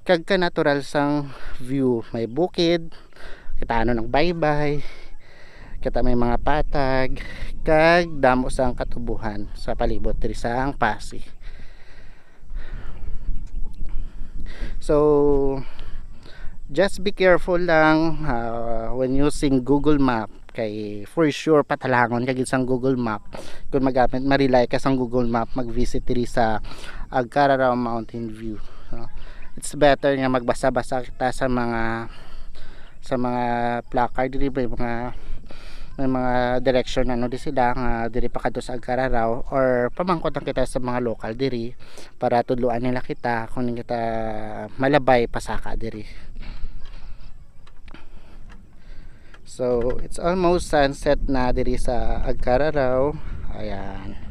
Kagka natural sang view, may bukid, kita ano ng baybay, kita may mga patag, kag damo sang katubuhan sa palibot diri sang Pasig. So just be careful lang when using Google Map, kay for sure patalangon ka gid sang Google Map kung magamit ma-rely ka sang Google Map mag-visit diri sa Agcararao Mountain View, no? It's better nga magbasa-basa kita sa mga placard diri, may mga direction ano di sila nga diri pa kadto sa Agcararao, or pamangkot lang kita sa mga local diri para tudloan nila kita kung kita malabay pasaka diri. So it's almost sunset na diri sa Agcararao. Ayan.